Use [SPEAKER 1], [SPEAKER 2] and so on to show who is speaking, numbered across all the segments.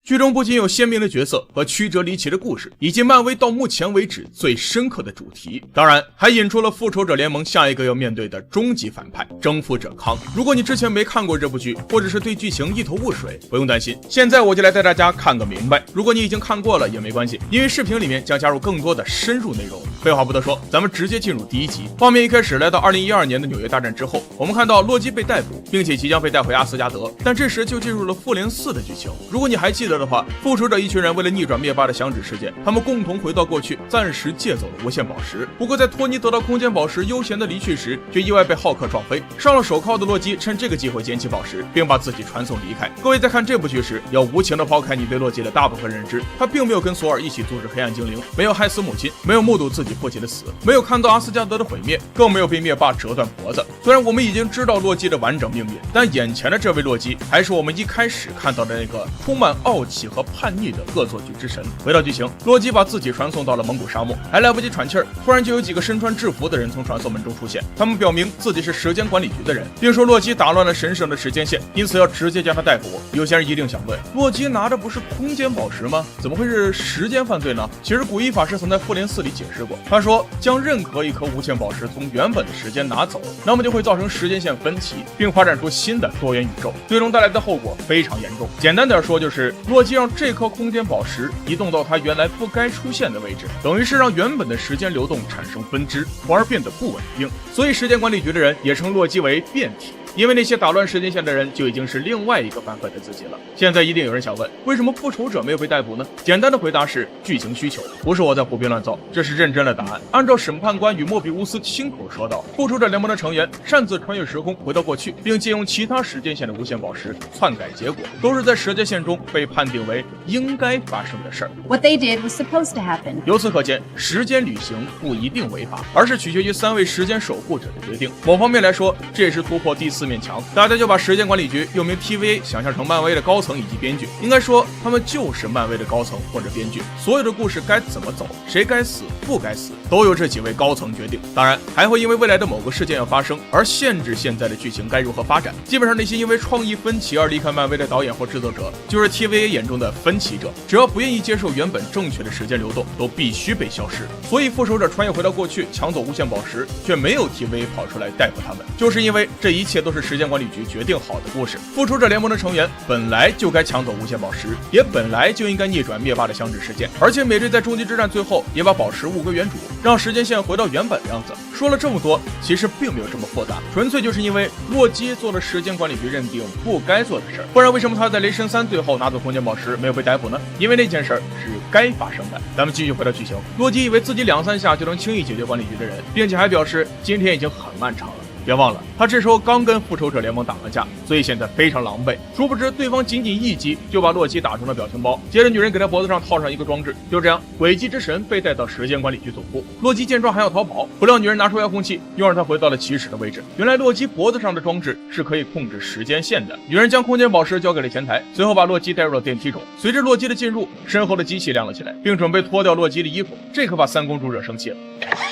[SPEAKER 1] 剧中不仅有鲜明的角色和曲折离奇的故事，以及漫威到目前为止最深刻的主题，当然还引出了复仇者联盟下一个要面对的终极反派征服者康。如果你之前没看过这部剧，或者是对剧情一头雾水，不用担心，现在我就来带大家看个明白。如果你已经看过了也没关系，因为视频里面将加入更多的深入内容。废话不多说，咱们直接进入第一集。画面一开始来到2012年的纽约大战之后，我们看到洛基被逮捕，并且即将被带回阿斯加德，但这时就进入了复联4的剧情。如果你还记得的话，复仇者一群人为了逆转灭霸的响指事件，他们共同回到过去，暂时借走了无限宝石。不过在托尼得到空间宝石悠闲的离去时，却意外被浩克撞飞。上了手铐的洛基趁这个机会捡起宝石，并把自己传送离开。各位在看这部剧时，要无情的抛开你对洛基的大部分认知，他并没有跟索尔一起阻止黑暗精灵，没有害死母亲，没有目睹自己父亲的死，没有看到阿斯加德的毁灭，更没有被灭霸折断脖子。虽然我们已经知道洛基的完整命运，但眼前的这位洛基还是我们一开始看到的那个充满傲气和叛逆的恶作剧之神。回到剧情，洛基把自己传送到了蒙古沙漠，还来不及喘气儿，突然就有几个身穿制服的人从传送门中出现，他们表明自己是时间管理局的人，并说洛基打乱了神圣的时间线，因此要直接将他逮捕。有些人一定想问，洛基拿的不是空间宝石吗？怎么会是时间犯罪呢？其实古一法师曾在复联4里解释过，他说将任何一颗无限宝石从原本的时间拿走，那么就会造成时间线分歧，并发展出新的多元宇宙，最终带来的后果非常严重。简单点说，就是洛基让这颗空间宝石移动到它原来不该出现的位置，等于是让原本的时间流动产生分支，从而变得不稳定。所以时间管理局的人也称洛基为变体，因为那些打乱时间线的人就已经是另外一个版本的自己了。现在一定有人想问，为什么复仇者没有被逮捕呢？简单的回答是剧情需求，不是我在胡编乱造，这是认真的答案。按照审判官与莫比乌斯亲口说道，复仇者联盟的成员擅自穿越时空回到过去，并借用其他时间线的无限宝石篡改结果，都是在时间线中被判定为应该发生的事儿。
[SPEAKER 2] What they did was supposed to happen.
[SPEAKER 1] 由此可见，时间旅行不一定违法，而是取决于3位时间守护者的决定。某方面来说，这也是突破第4面墙。大家就把时间管理局又名 TVA 想象成漫威的高层以及编剧，应该说他们就是漫威的高层或者编剧，所有的故事该怎么走，谁该死不该死，都由这几位高层决定。当然还会因为未来的某个事件要发生而限制现在的剧情该如何发展。基本上那些因为创意分歧而离开漫威的导演或制作者，就是 TVA 眼中的分歧者，只要不愿意接受原本正确的时间流动，都必须被消失。所以复仇者穿越回到过去抢走无限宝石，却没有 TVA 跑出来逮捕他们，就是因为这一切都是时间管理局决定好的故事。复仇者联盟的成员本来就该抢走无限宝石，也本来就应该逆转灭霸的响指事件，而且美队在终极之战最后也把宝石物归原主，让时间线回到原本的样子。说了这么多，其实并没有这么复杂，纯粹就是因为洛基做了时间管理局认定不该做的事儿。不然为什么他在雷神3最后拿走空间宝石没有被逮捕呢？因为那件事儿是该发生的。咱们继续回到剧情，洛基以为自己2-3下就能轻易解决管理局的人，并且还表示今天已经很漫长了。别忘了，他这时候刚跟复仇者联盟打了架，所以现在非常狼狈。殊不知对方仅仅一击就把洛基打成了表情包，接着女人给他脖子上套上一个装置，就这样诡计之神被带到时间管理局总部。洛基见状还要逃跑，不料女人拿出遥控器，又让他回到了起始的位置。原来洛基脖子上的装置是可以控制时间线的。女人将空间宝石交给了前台，随后把洛基带入了电梯中。随着洛基的进入，身后的机器亮了起来，并准备脱掉洛基的衣服，这可把3公主惹生气了。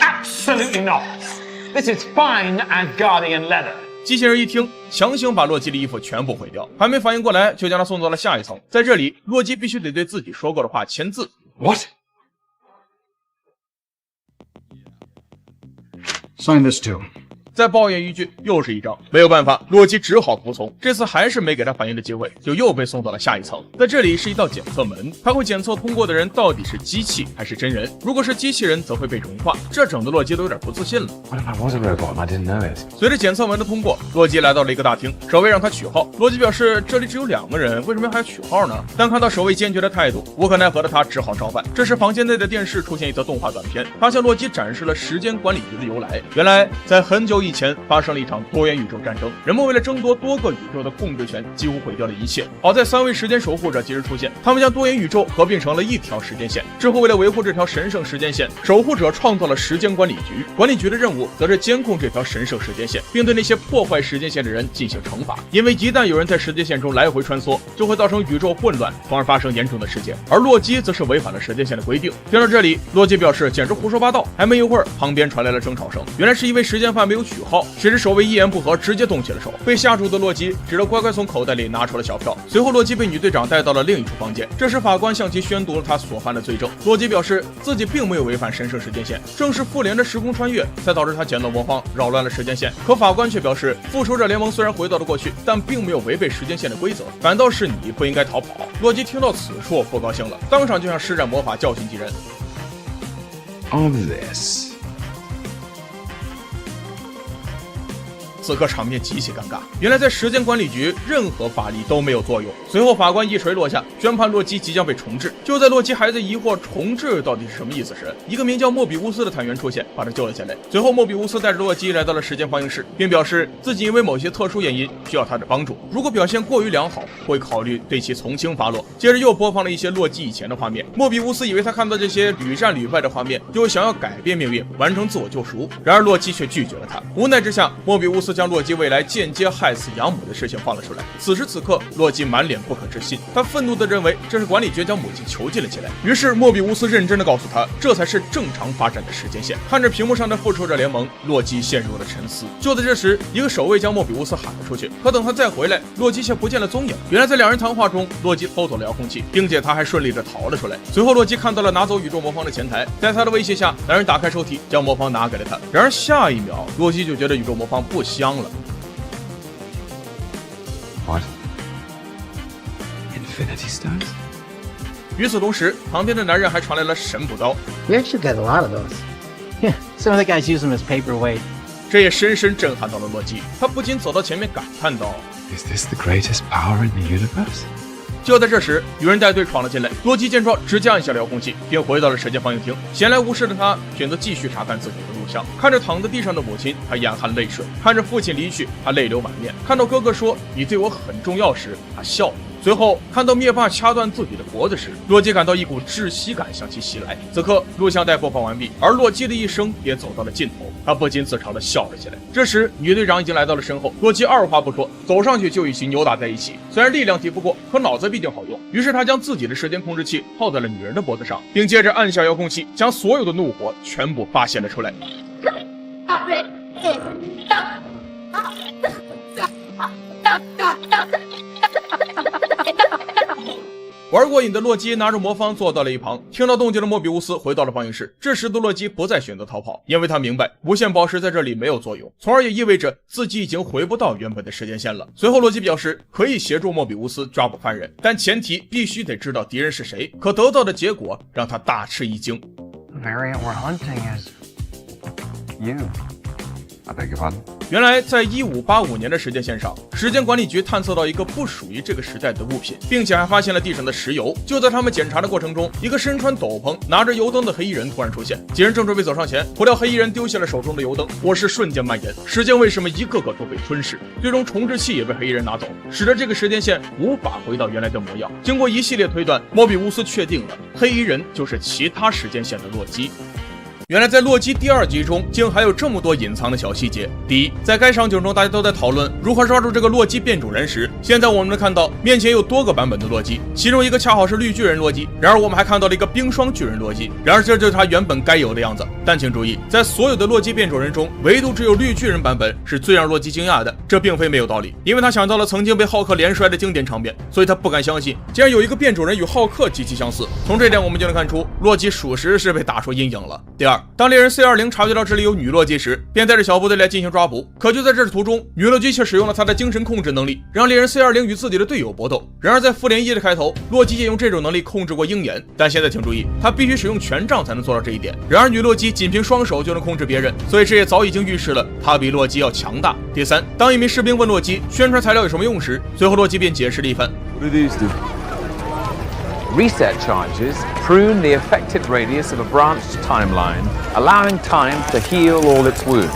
[SPEAKER 3] Absolutely not. This is fine and Guardian leather.
[SPEAKER 1] 机器人一听，强行把洛基的衣服全部毁掉，还没反应过来，就将他送到了下一层。在这里，洛基必须得对自己说过的话签字。
[SPEAKER 3] What?
[SPEAKER 4] Sign this too.
[SPEAKER 1] 再抱怨一句，又是一张。没有办法，洛基只好服从。这次还是没给他反应的机会，就又被送到了下一层。在这里是一道检测门，它会检测通过的人到底是机器还是真人。如果是机器人，则会被融化。这整的洛基都有点不自信了。
[SPEAKER 3] What if I was a robot and I didn't know it?
[SPEAKER 1] 随着检测门的通过，洛基来到了一个大厅，守卫让他取号。洛基表示这里只有2个人，为什么还要取号呢？但看到守卫坚决的态度，无可奈何的他只好照办。这时房间内的电视出现一则动画短片，他向洛基展示了时间管理局的由来。原来在很久以前发生了一场多元宇宙战争，人们为了争夺多个宇宙的控制权，几乎毁掉了一切。好在3位时间守护者及时出现，他们将多元宇宙合并成了一条时间线。之后为了维护这条神圣时间线，守护者创造了时间管理局，管理局的任务则是监控这条神圣时间线，并对那些破坏时间线的人进行惩罚。因为一旦有人在时间线中来回穿梭，就会造成宇宙混乱，从而发生严重的事件。而洛基则是违反了时间线的规定。听到这里，洛基表示简直胡说八道。还没一会儿，旁边传来了争吵声，原来是一位时间犯没有取许浩，谁知守卫一言不合直接动起了手，被吓住的洛基只得乖乖从口袋里拿出了小票。随后洛基被女队长带到了另一处房间，这时法官向其宣读了他所犯的罪证。洛基表示自己并没有违反神圣时间线，正是复联的时空穿越才导致他捡到魔方扰乱了时间线。可法官却表示，复仇者联盟虽然回到了过去，但并没有违背时间线的规则，反倒是你不应该逃跑。洛基听到此处不高兴了，当场就想施展魔法教训敌人。
[SPEAKER 4] Of this。
[SPEAKER 1] 此刻场面极其尴尬，原来在时间管理局，任何法力都没有作用。随后法官一锤落下，宣判洛基即将被重置。就在洛基还在疑惑重置到底是什么意思时，一个名叫莫比乌斯的探员出现，把他救了下来。随后莫比乌斯带着洛基来到了时间放映室，并表示自己因为某些特殊原因需要他的帮助，如果表现过于良好，会考虑对其从轻发落。接着又播放了一些洛基以前的画面，莫比乌斯以为他看到这些屡战屡败的画面，就想要改变命运，完成自我救赎。然而洛基却拒绝了他。无奈之下，莫比乌斯将洛基未来间接害死养母的事情放了出来。此时此刻，洛基满脸不可置信，他愤怒地认为这是管理局将母亲囚禁了起来。于是莫比乌斯认真地告诉他，这才是正常发展的时间线。看着屏幕上的复仇者联盟，洛基陷入了沉思。就在这时，一个守卫将莫比乌斯喊了出去，可等他再回来，洛基却不见了踪影。原来在两人谈话中，洛基偷走了遥控器，并且他还顺利地逃了出来。随后洛基看到了拿走宇宙魔方的前台，在他的威胁下，男人打开抽屉，将魔方拿给了他。然而下一秒，洛基就觉得宇宙魔方不香了。
[SPEAKER 4] What? Infinity Stones?
[SPEAKER 1] 与此同时，旁边的男人还传来了神补刀。
[SPEAKER 5] We actually got a lot of those. Yeah, some of the guys use them as paperweight.
[SPEAKER 1] 这也深深震撼到了洛基，他不禁走到前面感叹道
[SPEAKER 4] Is this the greatest power in the universe?
[SPEAKER 1] 就在这时，有人带队闯了进来。洛基见状，直接按下了遥控器，并回到了时间放映厅。闲来无事的他选择继续查看自己的录像，看着躺在地上的母亲，他眼含泪水；看着父亲离去，他泪流满面；看到哥哥说“你对我很重要”时，他笑了。随后看到灭霸掐断自己的脖子时，洛基感到一股窒息感向其袭来。此刻录像带播放完毕，而洛基的一生也走到了尽头，他不禁自嘲地笑了起来。这时女队长已经来到了身后，洛基二话不说走上去就与其扭打在一起。虽然力量敌不过，可脑子毕竟好用，于是他将自己的时间控制器套在了女人的脖子上，并接着按下遥控器，将所有的怒火全部发泄了出来。玩过瘾的洛基拿着魔方坐到了一旁，听到动静的莫比乌斯回到了放映室。这时的洛基不再选择逃跑，因为他明白无限宝石在这里没有作用，从而也意味着自己已经回不到原本的时间线了。随后洛基表示可以协助莫比乌斯抓捕犯人，但前提必须得知道敌人是谁。可得到的结果让他大吃一惊。
[SPEAKER 6] The variant we're hunting is you.
[SPEAKER 4] I beg your pardon?
[SPEAKER 1] 原来在1585年的时间线上，时间管理局探测到一个不属于这个时代的物品，并且还发现了地上的石油。就在他们检查的过程中，一个身穿斗篷拿着油灯的黑衣人突然出现，几人正准备走上前，不料黑衣人丢下了手中的油灯，火势瞬间蔓延，时间为什么一个个都被吞噬，最终重置器也被黑衣人拿走，使得这个时间线无法回到原来的模样。经过一系列推断，莫比乌斯确定了黑衣人就是其他时间线的洛基。原来在洛基第2集中竟还有这么多隐藏的小细节。第一，在该场景中大家都在讨论如何抓住这个洛基变种人时，现在我们能看到面前有多个版本的洛基，其中一个恰好是绿巨人洛基，然而我们还看到了一个冰霜巨人洛基，然而这就是他原本该有的样子。但请注意，在所有的洛基变种人中，唯独只有绿巨人版本是最让洛基惊讶的。这并非没有道理，因为他想到了曾经被浩克连摔的经典场面，所以他不敢相信竟然有一个变种人与浩克极其相似。从这点我们就能看出洛基属实是被打出阴影了。第二，当猎人 C20 察觉到这里有女洛基时，便带着小部队来进行抓捕。可就在这途中，女洛基却使用了她的精神控制能力，让猎人 C20 与自己的队友搏斗。然而在复联1的开头，洛基也用这种能力控制过鹰眼，但现在请注意，他必须使用权杖才能做到这一点。然而女洛基仅凭双手就能控制别人，所以这也早已经预示了他比洛基要强大。第三，当一名士兵问洛基宣传材料有什么用时，随后洛基便解释了一番。
[SPEAKER 4] What do these do?
[SPEAKER 6] Reset charges prune the affected radius of a branched timeline, allowing time to heal all its wounds.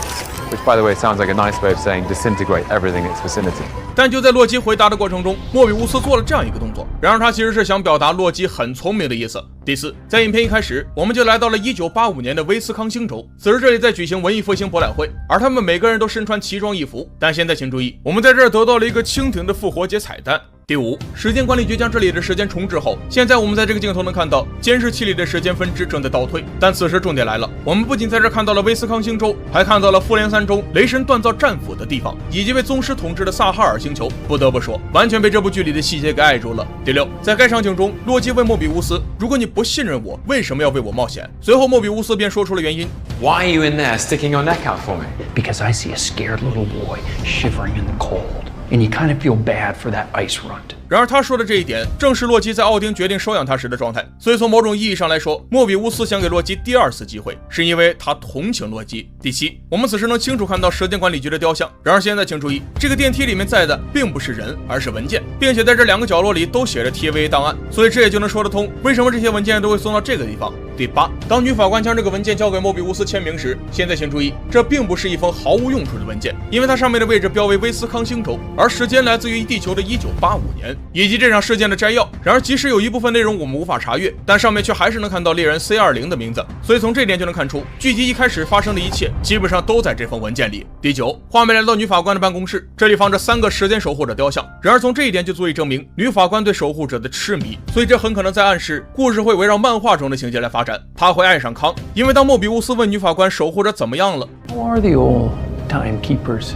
[SPEAKER 6] Which, by the way, sounds like a nice way of saying disintegrate everything in its vicinity.
[SPEAKER 1] 但就在洛基回答的过程中，莫比乌斯做了这样一个动作，然而他其实是想表达洛基很聪明的意思。第四，在影片一开始，我们就来到了1985年的威斯康星州，此时这里在举行文艺复兴博览会，而他们每个人都身穿奇装异服。但现在请注意，我们在这儿得到了一个蜻蜓的复活节彩蛋。第5，时间管理局将这里的时间重置后，现在我们在这个镜头能看到监视器里的时间分支正在倒退。但此时重点来了，我们不仅在这看到了威斯康星州，还看到了复联3中雷神锻造战斧的地方，以及被宗师统治的萨哈尔星球。不得不说，完全被这部剧里的细节给爱住了。第6，在该场景中，洛基问莫比乌斯：“如果你不信任我，为什么要为我冒险？”随后莫比乌斯便说出了原因。
[SPEAKER 6] Why are you in there sticking your neck out for me?
[SPEAKER 5] Because I see a scared little boy shivering in the cold, and you kind of feel bad for that ice runt.
[SPEAKER 1] 然而他说的这一点，正是洛基在奥丁决定收养他时的状态。所以从某种意义上来说，莫比乌斯想给洛基第2次机会，是因为他同情洛基。第7，我们此时能清楚看到时间管理局的雕像。然而现在请注意，这个电梯里面载的并不是人，而是文件，并且在这2个角落里都写着 TVA 档案，所以这也就能说得通为什么这些文件都会送到这个地方。第8，当女法官将这个文件交给莫比乌斯签名时，现在请注意，这并不是一封毫无用处的文件，因为它上面的位置标为威斯康星州，而时间来自于地球的1985年。以及这场事件的摘要。然而即使有一部分内容我们无法查阅，但上面却还是能看到猎人 C20 的名字，所以从这点就能看出剧集一开始发生的一切基本上都在这封文件里。第9，画面来到女法官的办公室，这里放着3个时间守护者雕像。然而从这一点就足以证明女法官对守护者的痴迷，所以这很可能在暗示故事会围绕漫画中的情节来发展。她会爱上康，因为当莫比乌斯问女法官守护者怎么样了，
[SPEAKER 5] Who are the old timekeepers?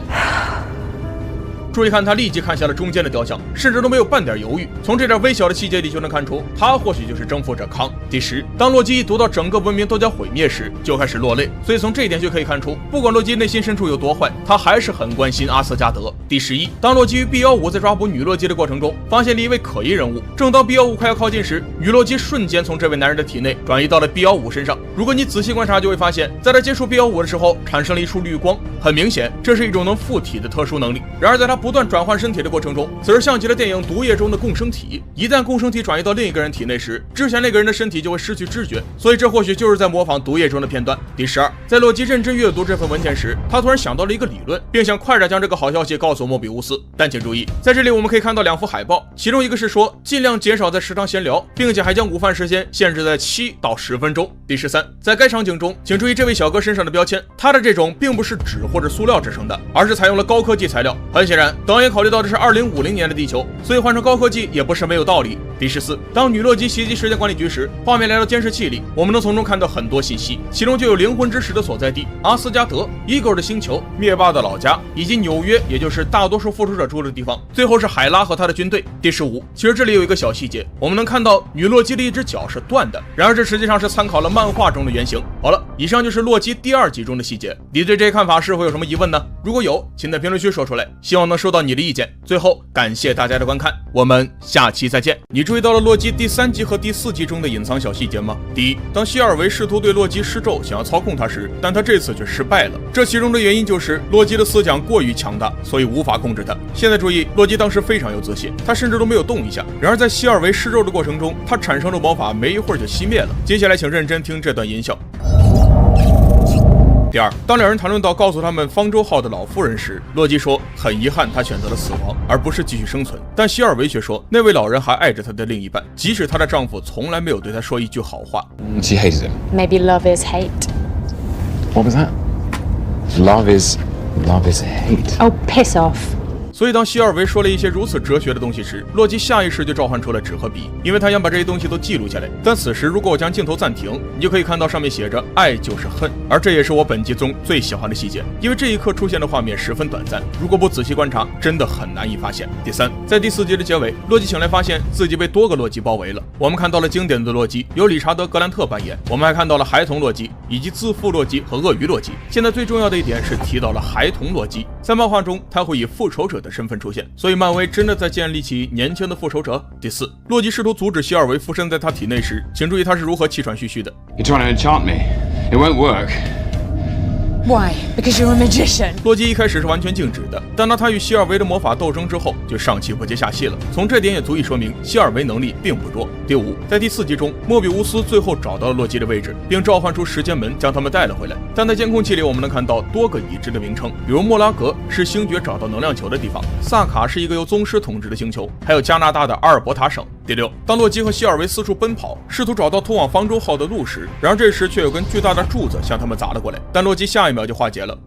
[SPEAKER 1] 注意看，他立即看向了中间的雕像，甚至都没有半点犹豫。从这点微小的细节里就能看出，他或许就是征服者康。第10，当洛基一读到整个文明都将毁灭时，就开始落泪。所以从这一点就可以看出，不管洛基内心深处有多坏，他还是很关心阿斯加德。第11，当洛基与 B15在抓捕女洛基的过程中，发现了一位可疑人物。正当 B15快要靠近时，女洛基瞬间从这位男人的体内转移到了 B15身上。如果你仔细观察，就会发现，在他接触 B15的时候，产生了一束绿光。很明显，这是一种能附体的特殊能力。然而在他不断转换身体的过程中，此时像极了电影《毒液》中的共生体。一旦共生体转移到另一个人体内时，之前那个人的身体就会失去知觉，所以这或许就是在模仿《毒液》中的片段。第12，在洛基认真阅读这份文件时，他突然想到了一个理论，并想快点将这个好消息告诉莫比乌斯。但请注意，在这里我们可以看到2幅海报，其中一个是说尽量减少在食堂闲聊，并且还将午饭时间限制在7到10分钟。第13，在该场景中，请注意这位小哥身上的标签，他的这种并不是纸或者塑料制成的，而是采用了高科技材料。很显然，导演考虑到这是2050年的地球，所以换成高科技也不是没有道理。第14，当女洛基袭击时间管理局时，画面来到监视器里，我们能从中看到很多信息，其中就有灵魂之石的所在地阿斯加德、伊戈尔的星球、灭霸的老家，以及纽约，也就是大多数复仇者住的地方。最后是海拉和他的军队。第15，其实这里有一个小细节，我们能看到女洛基的一只脚是断的，然而这实际上是参考了漫画中的原型。好了，以上就是洛基第2集中的细节，你对这些看法是否有什么疑问呢？如果有，请在评论区说出来，希望能收到你的意见。最后感谢大家的观看，我们下期再见。你注意到了洛基第3集和第4集中的隐藏小细节吗？第一，当希尔维试图对洛基施咒，想要操控他时，但他这次却失败了。这其中的原因就是洛基的思想过于强大，所以无法控制他。现在注意，洛基当时非常有自信，他甚至都没有动一下。然而在希尔维施咒的过程中，他产生的魔法没一会儿就熄灭了。接下来请认真听这段音效。第2，当2人谈论到告诉他们方舟号的老妇人时，洛基说很遗憾他选择了死亡，而不是继续生存。但希尔维却说那位老人还爱着他的另一半，即使她的丈夫从来没有对她说一句好话。
[SPEAKER 4] She hated him.
[SPEAKER 2] Maybe love is hate.
[SPEAKER 4] What was that? Love is hate.
[SPEAKER 2] Oh, piss off.
[SPEAKER 1] 所以当希尔维说了一些如此哲学的东西时，洛基下意识就召唤出了纸和笔，因为他想把这些东西都记录下来。但此时如果我将镜头暂停，你就可以看到上面写着爱就是恨，而这也是我本集中最喜欢的细节，因为这一刻出现的画面十分短暂，如果不仔细观察真的很难以发现。第3，在第4集的结尾，洛基醒来发现自己被多个洛基包围了。我们看到了经典的洛基，由理查德·格兰特扮演，我们还看到了孩童洛基以及自负洛基和鳄鱼洛基。现在最重要的一点是提到了孩童洛基，在漫画中他会以复仇者的身份出现，所以漫威真的在建立起年轻的复仇者。第4，洛基试图阻止希尔维附身在他体内时，请注意他是如何气喘吁吁的。
[SPEAKER 4] You're trying to enchant me. It won't work.
[SPEAKER 2] Why? Because you're a magician.
[SPEAKER 1] 洛基一开始是完全静止的，但当他与希尔维的魔法斗争之后，就上气不接下气了。从这点也足以说明希尔维能力并不弱。第5，在第4集中，莫比乌斯最后找到了洛基的位置，并召唤出时间门将他们带了回来。但在监控器里，我们能看到多个已知的名称，比如莫拉格是星爵找到能量球的地方，萨卡是一个由宗师统治的星球，还有加拿大的阿尔伯塔省。第6，当洛基和希尔维四处奔跑，试图找到通往方舟号的路时，然而这时却有根巨大的柱子向他们砸了过来，但洛基下一秒就化解了。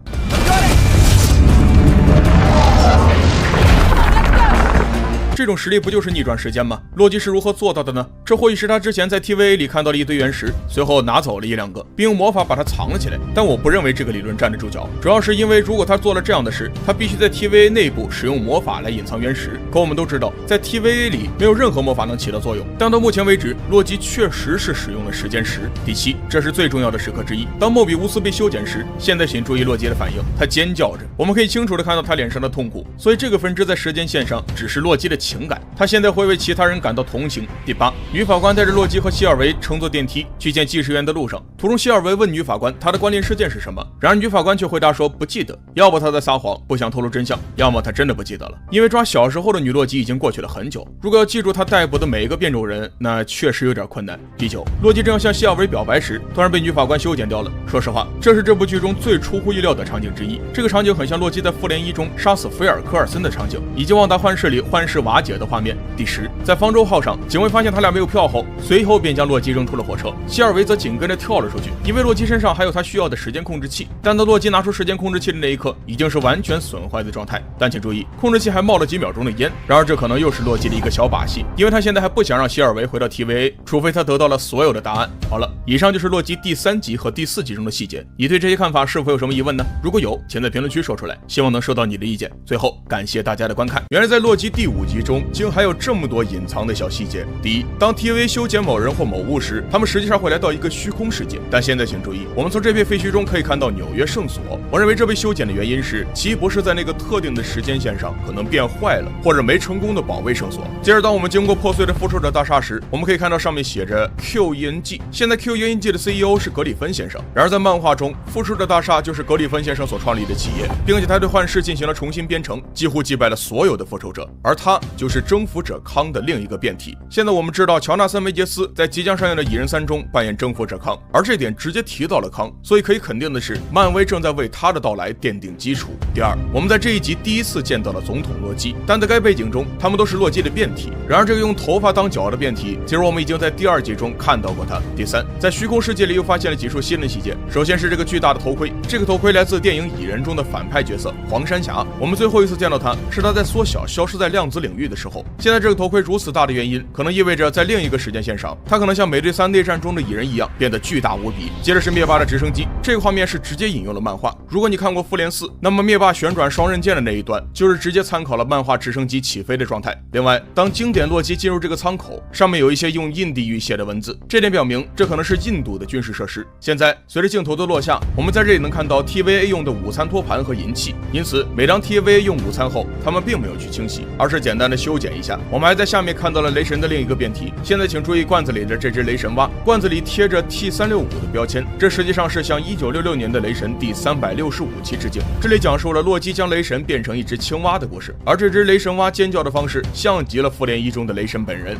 [SPEAKER 1] 这种实力不就是逆转时间吗？洛基是如何做到的呢？这或许是他之前在 TVA 里看到了一堆原石，随后拿走了1-2个，并用魔法把它藏了起来。但我不认为这个理论站得住脚，主要是因为如果他做了这样的事，他必须在 TVA 内部使用魔法来隐藏原石。可我们都知道，在 TVA 里没有任何魔法能起到作用。但到目前为止，洛基确实是使用了时间石。第7，这是最重要的时刻之一。当莫比乌斯被修剪时，现在请注意洛基的反应，他尖叫着，我们可以清楚地看到他脸上的痛苦。所以这个分支在时间线上只是洛基的情感，他现在会为其他人感到同情。第8，女法官带着洛基和希尔维乘坐电梯去见技师员的路上，途中希尔维问女法官他的关联事件是什么，然而女法官却回答说不记得，要不他在撒谎不想透露真相，要么他真的不记得了。因为抓小时候的女洛基已经过去了很久，如果要记住他逮捕的每一个变种人，那确实有点困难。第9，洛基正要向希尔维表白时，突然被女法官修剪掉了。说实话，这是这部剧中最出乎意料的场景之一。这个场景很像洛基在复联1中杀死菲尔科尔森的场景，以及旺达幻视里幻视瓦解的画面。第10，在方舟号上，警卫发现他俩没有票后，随后便将洛基扔出了火车。希尔维则紧跟着跳了出去，因为洛基身上还有他需要的时间控制器。但当洛基拿出时间控制器的那一刻，已经是完全损坏的状态。但请注意，控制器还冒了几秒钟的烟。然而这可能又是洛基的一个小把戏，因为他现在还不想让希尔维回到 TVA， 除非他得到了所有的答案。好了，以上就是洛基第3集和第4集中的细节。你对这些看法是否有什么疑问呢？如果有，请在评论区说出来，希望能收到你的意见。最后，感谢大家的观看。原来在洛基第5集中，竟还有这么多隐藏的小细节。第1，当 TVA 修剪某人或某物时，他们实际上会来到一个虚空世界。但现在请注意，我们从这片废墟中可以看到纽约圣所。我认为这被修剪的原因是奇异博士在那个特定的时间线上可能变坏了，或者没成功的保卫圣所。接着，当我们经过破碎的复仇者大厦时，我们可以看到上面写着 QENG。现在 QENG 的 CEO 是格里芬先生。然而在漫画中，复仇者大厦就是格里芬先生所创立的企业，并且他对幻视进行了重新编程，几乎击败了所有的复仇者。而他就是征服者康的另一个变体。现在我们知道乔纳森·梅杰斯在即将上映的《蚁人3》中扮演征服者康，而这点直接提到了康，所以可以肯定的是，漫威正在为他的到来奠定基础。第2，我们在这一集第1次见到了总统洛基，但在该背景中，他们都是洛基的变体。然而这个用头发当角的变体，其实我们已经在第2集中看到过他。第3，在虚空世界里又发现了几处新的细节。首先是这个巨大的头盔，这个头盔来自电影《蚁人》中的反派角色黄山侠。我们最后一次见到他是他在缩小消失在量子领域的时候。现在这个头盔如此大的原因，可能意味着在另一个时间线上，他可能像美队3内战中的蚁人一样变得巨大无比。接着是灭霸的直升机，这个画面是直接引用了漫画。如果你看过复联4，那么灭霸旋转双刃剑的那一段就是直接参考了漫画直升机起飞的状态。另外，当经典洛基进入这个舱口，上面有一些用印地语写的文字，这点表明这可能是印度的军事设施。现在随着镜头的落下，我们在这里能看到 TVA 用的午餐托盘和银器，因此每当 TVA 用午餐后，他们并没有去清洗，而是简单的修剪一下。我们还在下面看到了雷神的另一个变体。现在请注意罐子里的这只雷神蛙，罐子里贴着 T365的标签，这实际上是向1966年的雷神第365期致敬。这里讲述了洛基将雷神变成一只青蛙的故事，而这只雷神蛙尖叫的方式像极了复联1中的雷神本人。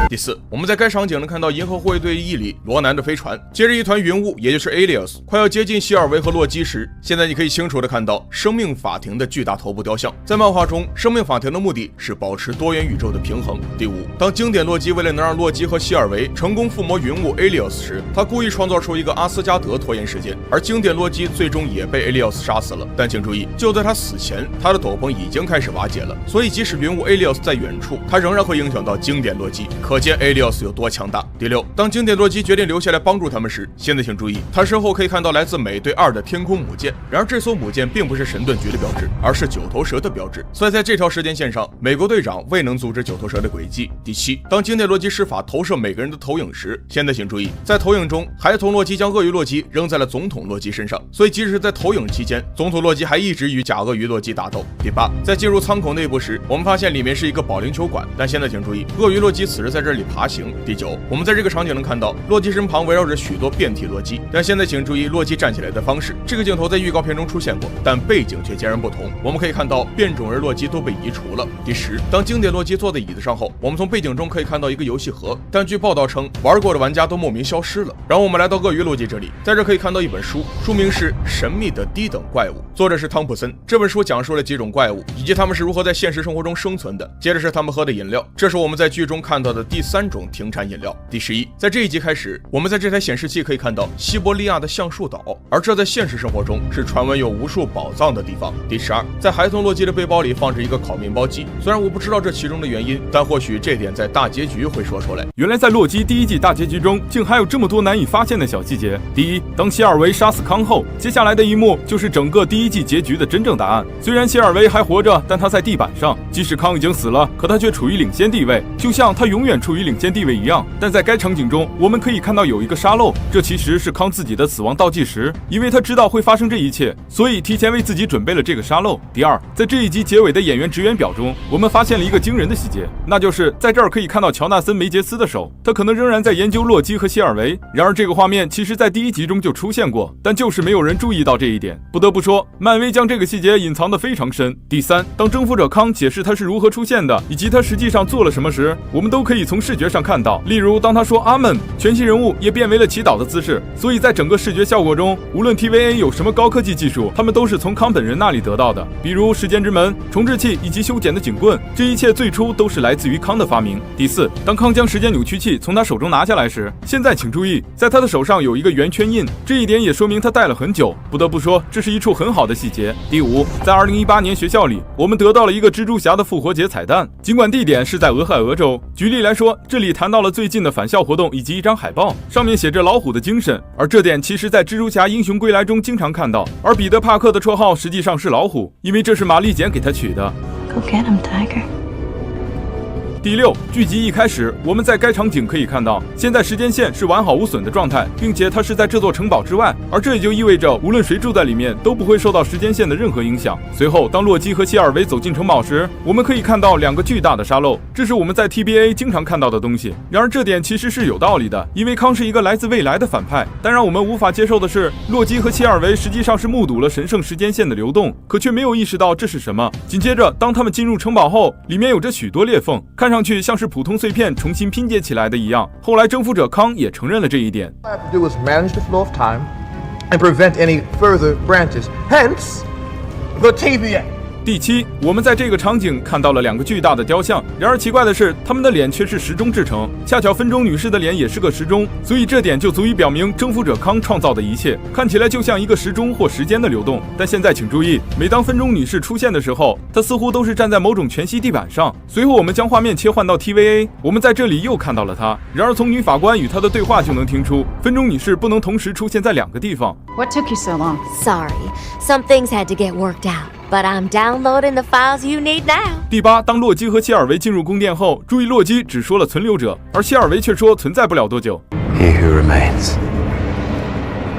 [SPEAKER 1] 第4，我们在该场景能看到银河护卫队1里罗南的飞船，接着一团云雾，也就是 Alias 快要接近希尔维和洛基时，现在你可以清楚地看到生命法庭的巨大头部雕像。在漫画中，生命法庭的目的是保持多元宇宙的平衡。第5，当经典洛基为了能让洛基和希尔维成功附魔云雾 Alias 时，他故意创造出一个阿斯加德拖延时间，而经典洛基最终也被 Alias 杀死了。但请注意，就在他死前，他的斗篷已经开始瓦解了，所以即使云雾 Alias 在远处，他仍然会影响到经典洛基。可见 Alias 有多强大。第6，当经典洛基决定留下来帮助他们时，现在请注意，他身后可以看到来自美队2的天空母舰。然而这艘母舰并不是神盾局的标志，而是九头蛇的标志。所以在这条时间线上，美国队长未能阻止九头蛇的轨迹。第7，当经典洛基施法投射每个人的投影时，现在请注意，在投影中，孩童洛基将鳄鱼洛基扔在了总统洛基身上，所以即使在投影期间，总统洛基还一直与假鳄鱼洛基打斗。第8，在进入舱口内部时，我们发现里面是一个保龄球馆，但现在请注意，鳄鱼洛基此时在这里爬行。第9，我们在这个场景能看到洛基身旁围绕着许多变体洛基，但现在请注意洛基站起来的方式，这个镜头在预告片中出现过，但背景却截然不同。我们可以看到变种人洛基都被移除了。第10，当经典洛基坐在椅子上后，我们从背景中可以看到一个游戏盒，但据报道称玩过的玩家都莫名消失了。然后我们来到鳄鱼洛基这里，在这可以看到一本书，书名是《神秘的低等怪物》，作者是汤普森。这本书讲述了几种怪物以及他们是如何在现实生活中生存的。接着是他们喝的饮料，这是我们在剧中看到的第3种停产饮料。第11，在这一集开始，我们在这台显示器可以看到西伯利亚的橡树岛，而这在现实生活中是传闻有无数宝藏的地方。第12，在孩童洛基的背包里放着一个烤面包机，虽然我不知道这其中的原因，但或许这点在大结局会说出来。
[SPEAKER 7] 原来在洛基第1季大结局中，竟还有这么多难以发现的小细节。第一，当谢尔维杀死康后，接下来的一幕就是整个第1季结局的真正答案。虽然谢尔维还活着，但他在地板上，即使康已经死了，可他却处于领先地位，就像他永远处于领先地位一样。但在该场景中，我们可以看到有一个沙漏，这其实是康自己的死亡倒计时，因为他知道会发生这一切，所以提前为自己准备了这个沙漏。第二，在这一集结尾的演员职员表中，我们发现了一个惊人的细节，那就是在这儿可以看到乔纳森·梅杰斯的手，他可能仍然在研究洛基和谢尔维。然而这个画面其实在第1集中就出现过，但就是没有人注意到这一点。不得不说，漫威将这个细节隐藏得非常深。第三，当征服者康解释他是如何出现的，以及他实际上做了什么时，我们都可以从视觉上看到。例如，当他说阿门，全息人物也变为了祈祷的姿势。所以在整个视觉效果中，无论 TVA 有什么高科技技术，他们都是从康本人那里得到的，比如时间之门、重置器以及修剪的警棍，这一切最初都是来自于康的发明。第四，当康将时间扭曲器从他手中拿下来时，现在请注意，在他的手上有一个圆圈印，这一点也说明他戴了很久。不得不说，这是一处很好的细节。第五，在2018年学校里，我们得到了一个蜘蛛侠的复活节彩蛋，尽管地点是在俄亥俄州。举例来说，这里谈到了最近的返校活动以及一张海报，上面写着老虎的精神，而这点其实在蜘蛛侠英雄归来中经常看到。而彼得·帕克的绰号实际上是老虎，因为这是玛丽简给他取的。
[SPEAKER 8] Go get him, Tiger.
[SPEAKER 7] 第六，剧集一开始，我们在该场景可以看到，现在时间线是完好无损的状态，并且它是在这座城堡之外，而这也就意味着无论谁住在里面都不会受到时间线的任何影响。随后，当洛基和谢尔维走进城堡时，我们可以看到2个巨大的沙漏，这是我们在 TBA 经常看到的东西。然而这点其实是有道理的，因为康是一个来自未来的反派。但让我们无法接受的是，洛基和谢尔维实际上是目睹了神圣时间线的流动，可却没有意识到这是什么。紧接着，当他们进入城堡后，里面有着许多裂缝，看上去像是普通碎片重新拼接起来的一样。后来征服者康也承认了这一点。
[SPEAKER 9] All I have to do is manage the flow of time and prevent any further branches. Hence, the TVA.
[SPEAKER 7] 第7，我们在这个场景看到了2个巨大的雕像，然而奇怪的是，他们的脸却是时钟制成，恰巧分钟女士的脸也是个时钟，所以这点就足以表明征服者康创造的一切看起来就像一个时钟或时间的流动。但现在请注意，每当分钟女士出现的时候，她似乎都是站在某种全息地板上。随后我们将画面切换到 TVA， 我们在这里又看到了她。然而从女法官与她的对话就能听出，分钟女士不能同时出现在2个地方。
[SPEAKER 8] What took you so long?
[SPEAKER 10] Sorry, some things had to get worked out. But I'm downloading the files you need now.
[SPEAKER 7] 第8，当洛基和谢尔维进入宫殿后，注意洛基只说了存留者，而谢尔维却说存在不了多久。
[SPEAKER 4] He who remains.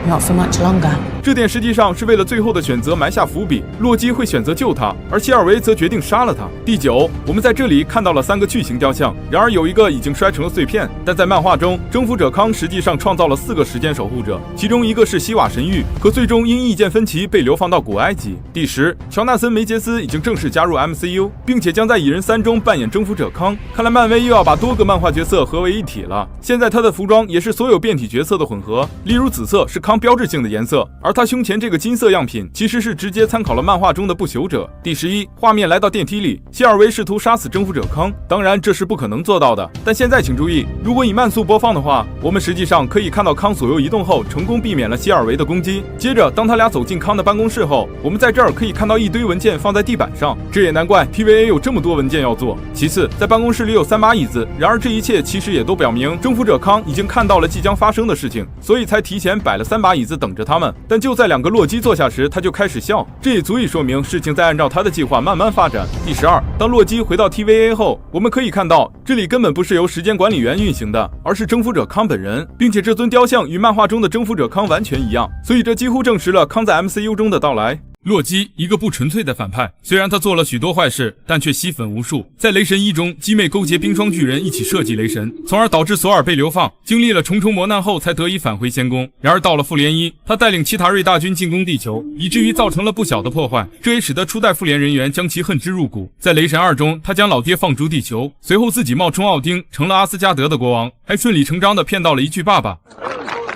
[SPEAKER 2] Not for much longer.
[SPEAKER 7] 这点实际上是为了最后的选择埋下伏笔，洛基会选择救他，而谢尔维则决定杀了他。第9，我们在这里看到了3个巨型雕像，然而有一个已经摔成了碎片。但在漫画中，征服者康实际上创造了4个时间守护者，其中一个是希瓦神域，可最终因意见分歧被流放到古埃及。第10，乔纳森·梅杰斯已经正式加入 MCU， 并且将在蚁人3中扮演征服者康。看来漫威又要把多个漫画角色合为一体了。现在他的服装也是所有变体角色的混合，例如紫色是康标志性的颜色，而他胸前这个金色样品其实是直接参考了漫画中的不朽者。第11，画面来到电梯里，谢尔维试图杀死征服者康，当然这是不可能做到的。但现在请注意，如果以慢速播放的话，我们实际上可以看到康左右移动后成功避免了谢尔维的攻击。接着当他俩走进康的办公室后，我们在这儿可以看到一堆文件放在地板上，这也难怪 TVA 有这么多文件要做。其次，在办公室里有3把椅子，然而这一切其实也都表明征服者康已经看到了即将发生的事情，所以才提前摆了3把椅子等着他们。但就在2个洛基坐下时，他就开始笑，这也足以说明事情在按照他的计划慢慢发展。第12，当洛基回到 TVA 后，我们可以看到这里根本不是由时间管理员运行的，而是征服者康本人，并且这尊雕像与漫画中的征服者康完全一样，所以这几乎证实了康在 MCU 中的到来。洛基，一个不纯粹的反派，虽然他做了许多坏事，但却吸粉无数。在雷神1中，基妹勾结冰霜巨人一起设计雷神，从而导致索尔被流放，经历了重重磨难后才得以返回仙宫。然而到了复联1，他带领奇塔瑞大军进攻地球，以至于造成了不小的破坏，这也使得初代复联人员将其恨之入骨。在雷神2中，他将老爹放逐地球，随后自己冒充奥丁，成了阿斯加德的国王，还顺理成章地骗到了一句爸爸。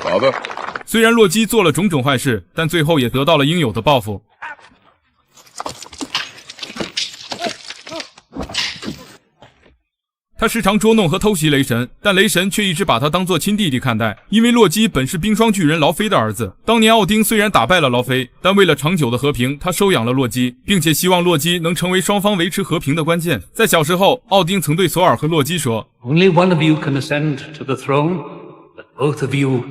[SPEAKER 4] 好的。
[SPEAKER 7] 虽然洛基做了种种坏事，但最后也得到了应有的报复。他时常捉弄和偷袭雷神，但雷神却一直把他当作亲弟弟看待，因为洛基本是冰霜巨人劳菲的儿子。当年奥丁虽然打败了劳菲，但为了长久的和平，他收养了洛基，并且希望洛基能成为双方维持和平的关键。在小时候，奥丁曾对索尔和洛基说
[SPEAKER 5] Only one of you can ascend to the throne, but both of you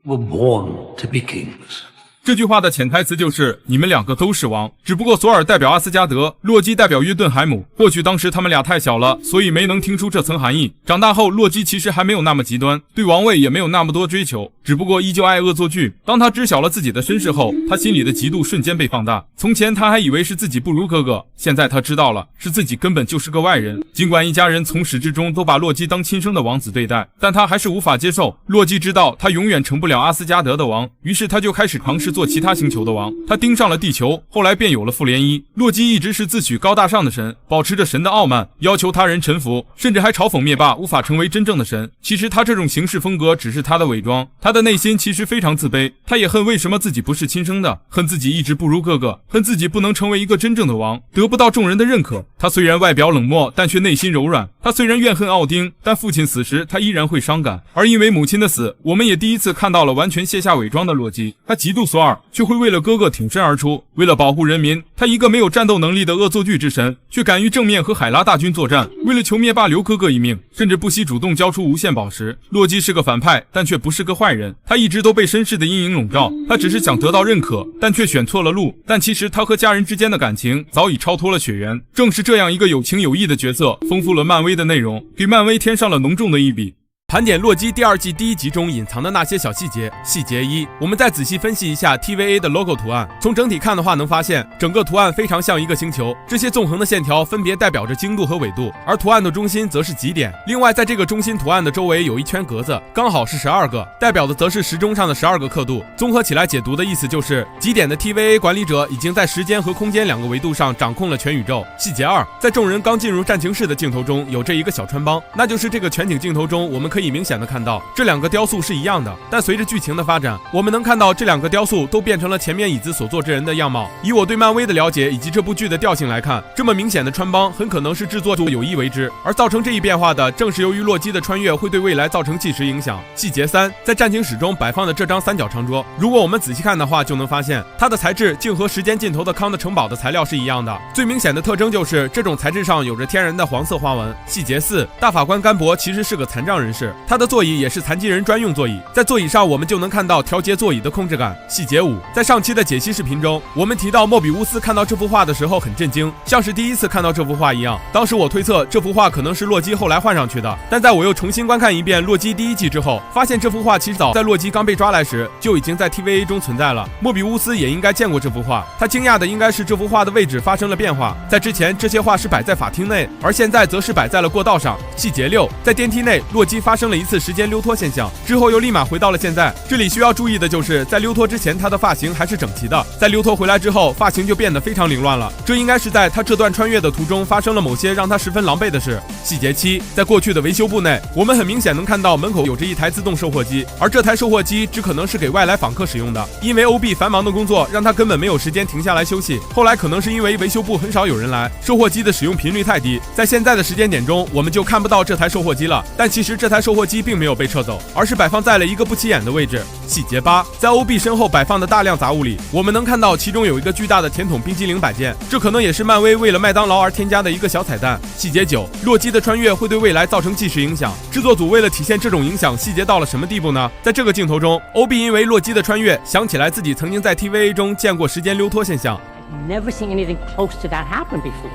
[SPEAKER 5] were born to be kings.
[SPEAKER 7] 这句话的潜台词就是你们两个都是王，只不过索尔代表阿斯加德，洛基代表约顿海姆。或许当时他们俩太小了，所以没能听出这层含义。长大后，洛基其实还没有那么极端，对王位也没有那么多追求，只不过依旧爱恶作剧。当他知晓了自己的身世后，他心里的嫉妒瞬间被放大。从前他还以为是自己不如哥哥，现在他知道了，是自己根本就是个外人。尽管一家人从始至终都把洛基当亲生的王子对待，但他还是无法接受。洛基知道他永远成不了阿斯加德的王，于是他就开始尝试做其他星球的王。他盯上了地球，后来便有了复联一。洛基一直是自诩高大上的神，保持着神的傲慢，要求他人臣服，甚至还嘲讽灭霸无法成为真正的神。其实他这种行事风格只是他的伪装，他的内心其实非常自卑。他也恨为什么自己不是亲生的，恨自己一直不如哥哥，恨自己不能成为一个真正的王，得不到众人的认可。他虽然外表冷漠，但却内心柔软。他虽然怨恨奥丁，但父亲死时他依然会伤感。而因为母亲的死，我们也第一次看到了完全卸下伪装的洛基。他嫉妒索尔，却会为了哥哥挺身而出。为了保护人民，他一个没有战斗能力的恶作剧之神，却敢于正面和海拉大军作战。为了求灭霸留哥哥一命，甚至不惜主动交出无限宝石。洛基是个反派，但却不是个坏人。他一直都被身世的阴影笼罩，他只是想得到认可，但却选错了路。但其实他和家人之间的感情早已超脱了血缘。正是这样一个有情有义的角色，丰富了漫威的内容，给漫威添上了浓重的一笔。盘点洛基第2季第1集中隐藏的那些小细节。细节1，我们再仔细分析一下 TVA 的 logo 图案。从整体看的话，能发现整个图案非常像一个星球，这些纵横的线条分别代表着经度和纬度，而图案的中心则是极点。另外，在这个中心图案的周围有一圈格子，刚好是12个，代表的则是时钟上的12个刻度。综合起来解读的意思就是，极点的 TVA 管理者已经在时间和空间2个维度上掌控了全宇宙。细节2，在众人刚进入战情室的镜头中，有着一个小穿帮，那就是这个全景镜头中，我们可以明显的看到这2个雕塑是一样的，但随着剧情的发展，我们能看到这2个雕塑都变成了前面椅子所坐之人的样貌。以我对漫威的了解以及这部剧的调性来看，这么明显的穿帮很可能是制作组有意为之，而造成这一变化的正是由于洛基的穿越会对未来造成即时影响。细节3，在战情室中摆放的这张三角长桌，如果我们仔细看的话，就能发现它的材质竟和时间尽头的康的城堡的材料是一样的。最明显的特征就是这种材质上有着天然的黄色花纹。细节4，大法官甘博其实是个残障人士，他的座椅也是残疾人专用座椅，在座椅上我们就能看到调节座椅的控制感。细节5，在上期的解析视频中，我们提到莫比乌斯看到这幅画的时候很震惊，像是第一次看到这幅画一样。当时我推测这幅画可能是洛基后来换上去的，但在我又重新观看一遍洛基第1季之后，发现这幅画其实早在洛基刚被抓来时就已经在 TVA 中存在了。莫比乌斯也应该见过这幅画，他惊讶的应该是这幅画的位置发生了变化，在之前这些画是摆在法厅内，而现在则是摆在了过道上。细节6，在电梯内，洛基发生了一次时间溜脱现象，之后又立马回到了现在。这里需要注意的就是在溜脱之前他的发型还是整齐的，在溜脱回来之后发型就变得非常凌乱了，这应该是在他这段穿越的途中发生了某些让他十分狼狈的事。细节7，在过去的维修部内，我们很明显能看到门口有着一台自动售货机，而这台售货机只可能是给外来访客使用的，因为 OB 繁忙的工作让他根本没有时间停下来休息。后来可能是因为维修部很少有人来，售货机的使用频率太低，在现在的时间点中我们就看不到这台售货机了，但其实这台售货机并没有被撤走，而是摆放在了一个不起眼的位置。细节8，在 OB 身后摆放的大量杂物里，我们能看到其中有一个巨大的甜筒冰激凌摆件，这可能也是漫威为了麦当劳而添加的一个小彩蛋。细节9，洛基的穿越会对未来造成即时影响，制作组为了体现这种影响细节到了什么地步呢？在这个镜头中， OB 因为洛基的穿越想起来自己曾经在 TVA 中见过时间溜脱现象。
[SPEAKER 2] Never seen anything close to that happen before.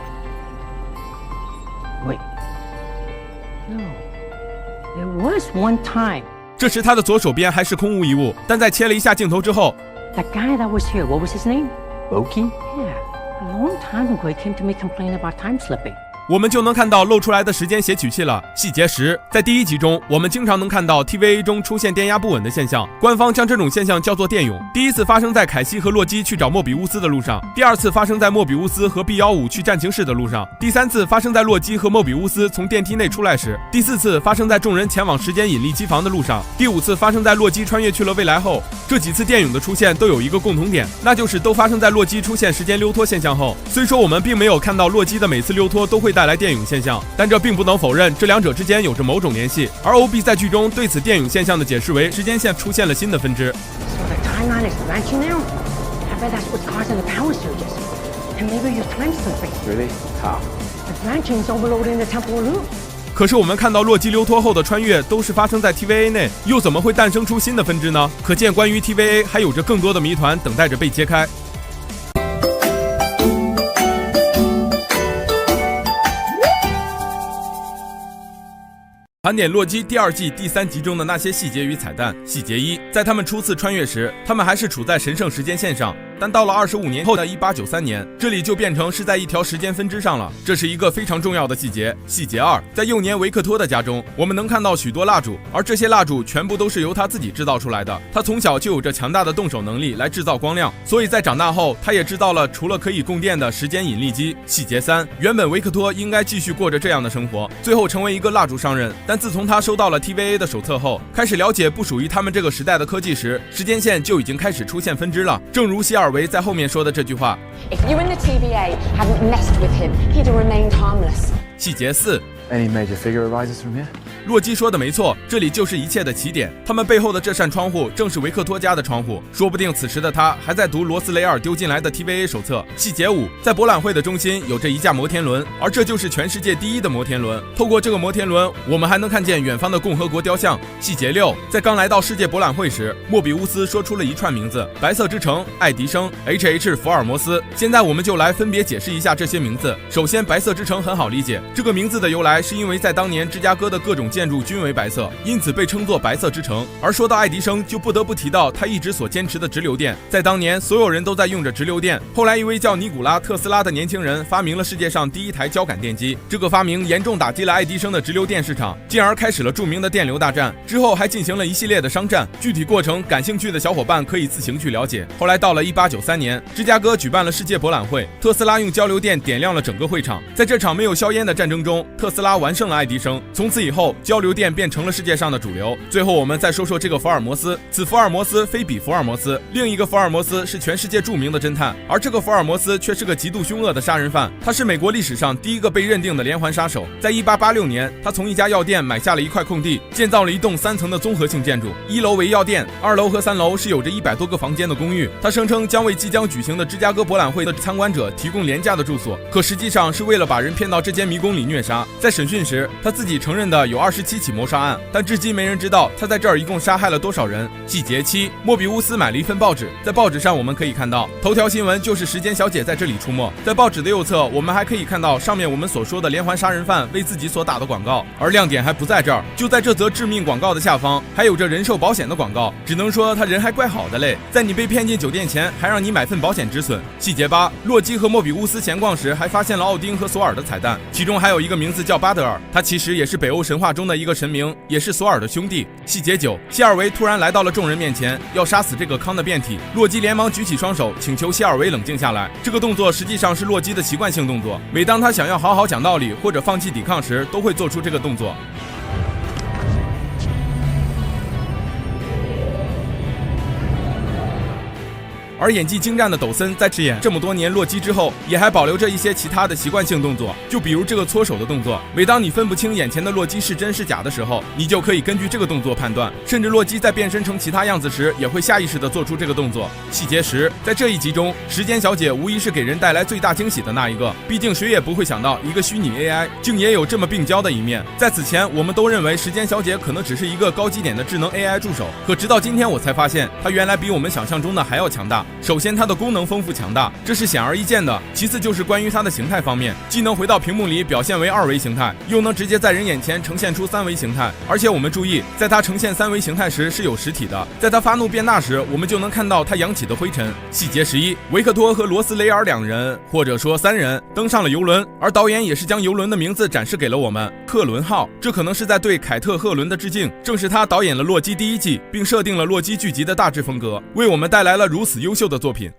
[SPEAKER 2] Wait. No. There was one time.
[SPEAKER 7] 这时他的左手边还是空无一物，但在切了一下镜头之后，
[SPEAKER 2] That guy that was here, what was his name?
[SPEAKER 5] Loki?
[SPEAKER 2] Yeah. A long time ago, he came to me complaining about time slipping.
[SPEAKER 7] 我们就能看到露出来的时间写取器了。细节10，在第1集中，我们经常能看到 TVA 中出现电压不稳的现象，官方将这种现象叫做电涌。第一次发生在凯西和洛基去找莫比乌斯的路上，第2次发生在莫比乌斯和 B15去战情室的路上，第3次发生在洛基和莫比乌斯从电梯内出来时，第4次发生在众人前往时间引力机房的路上，第5次发生在洛基穿越去了未来后。这几次电涌的出现都有一个共同点，那就是都发生在洛基出现时间溜脱现象后。虽说我们并没有看到洛基的每次溜脱都会带带来电影现象，但这并不能否认这两者之间有着某种联系。而 OB 在剧中对此电影现象的解释为时间线出现了新的分支。
[SPEAKER 2] So the timeline is branching now? I bet that's what's causing the power surges. And maybe your time slipping.
[SPEAKER 6] Really? How?
[SPEAKER 2] The branching's overloading the temporal loop.
[SPEAKER 7] 可是我们看到洛基溜脱后的穿越都是发生在 TVA 内，又怎么会诞生出新的分支呢？可见关于 TVA 还有着更多的谜团等待着被揭开。盘点洛基第2季第3集中的那些细节与彩蛋。细节1，在他们初次穿越时，他们还是处在神圣时间线上，但到了25年后的1893年，这里就变成是在一条时间分支上了，这是一个非常重要的细节。细节2，在幼年维克托的家中，我们能看到许多蜡烛，而这些蜡烛全部都是由他自己制造出来的。他从小就有着强大的动手能力来制造光亮，所以在长大后，他也制造了除了可以供电的时间引力机。细节3，原本维克托应该继续过着这样的生活，最后成为一个蜡烛商人，但自从他收到了 TVA 的手册后，开始了解不属于他们这个时代的科技时，时间线就已经开始出现分支了。正如希尔维在后面说的这句话
[SPEAKER 11] If you and the TVA hadn't messed with him, he'd have remained harmless.
[SPEAKER 7] 细节4，
[SPEAKER 6] Any major figure arises from here?
[SPEAKER 7] 洛基说的没错，这里就是一切的起点。他们背后的这扇窗户正是维克托家的窗户，说不定此时的他还在读罗斯雷尔丢进来的 TVA 手册。细节5，在博览会的中心有着一架摩天轮，而这就是全世界第一的摩天轮。透过这个摩天轮，我们还能看见远方的共和国雕像。细节6，在刚来到世界博览会时，莫比乌斯说出了一串名字：白色之城、爱迪生、H.H. 福尔摩斯。现在我们就来分别解释一下这些名字。首先，白色之城很好理解，这个名字的由来是因为在当年芝加哥的各种建筑均为白色，因此被称作白色之城。而说到爱迪生，就不得不提到他一直所坚持的直流电。在当年，所有人都在用着直流电。后来，一位叫尼古拉·特斯拉的年轻人发明了世界上第一台交感电机。这个发明严重打击了爱迪生的直流电市场，进而开始了著名的电流大战。之后还进行了一系列的商战，具体过程感兴趣的小伙伴可以自行去了解。后来到了1893年，芝加哥举办了世界博览会，特斯拉用交流电点亮了整个会场。在这场没有硝烟的战争中，特斯拉完胜了爱迪生。从此以后，交流电变成了世界上的主流。最后我们再说说这个福尔摩斯，此福尔摩斯非彼福尔摩斯，另一个福尔摩斯是全世界著名的侦探，而这个福尔摩斯却是个极度凶恶的杀人犯。他是美国历史上第一个被认定的连环杀手。在1886年，他从一家药店买下了一块空地，建造了一栋3层的综合性建筑，1楼为药店，2楼和3楼是有着100多个房间的公寓。他声称将为即将举行的芝加哥博览会的参观者提供廉价的住所，可实际上是为了把人骗到这间迷宫里虐杀。在审讯时，他自己承认的有27起谋杀案，但至今没人知道他在这儿一共杀害了多少人。细节7，莫比乌斯买了一份报纸，在报纸上我们可以看到头条新闻就是时间小姐在这里出没。在报纸的右侧，我们还可以看到上面我们所说的连环杀人犯为自己所打的广告。而亮点还不在这儿，就在这则致命广告的下方还有着人寿保险的广告，只能说他人还怪好的嘞，在你被骗进酒店前还让你买份保险止损。细节8，洛基和莫比乌斯闲逛时还发现了奥丁和索尔的彩蛋，其中还有一个名字叫巴德尔，他其实也是北欧神话中的一个神明，也是索尔的兄弟。细节9，希尔维突然来到了众人面前，要杀死这个康的变体。洛基连忙举起双手，请求希尔维冷静下来。这个动作实际上是洛基的习惯性动作，每当他想要好好讲道理或者放弃抵抗时，都会做出这个动作。而演技精湛的抖森在饰演这么多年洛基之后，也还保留着一些其他的习惯性动作，就比如这个搓手的动作。每当你分不清眼前的洛基是真是假的时候，你就可以根据这个动作判断。甚至洛基在变身成其他样子时，也会下意识地做出这个动作。细节10，在这一集中，时间小姐无疑是给人带来最大惊喜的那一个。毕竟谁也不会想到一个虚拟 AI 竟也有这么病娇的一面。在此前，我们都认为时间小姐可能只是一个高级点的智能 AI 助手，可直到今天我才发现，她原来比我们想象中的还要强大。首先，它的功能丰富强大，这是显而易见的。其次就是关于它的形态方面，既能回到屏幕里表现为2维形态，又能直接在人眼前呈现出3维形态。而且我们注意，在它呈现3维形态时是有实体的，在它发怒变大时，我们就能看到它扬起的灰尘。细节11，维克托和罗斯雷尔2人，或者说3人，登上了游轮，而导演也是将游轮的名字展示给了我们，克伦号。这可能是在对凯特·赫伦的致敬，正是他导演了洛基第1季，并设定了洛基剧集的大致风格，为我们带来了如此优秀的作品。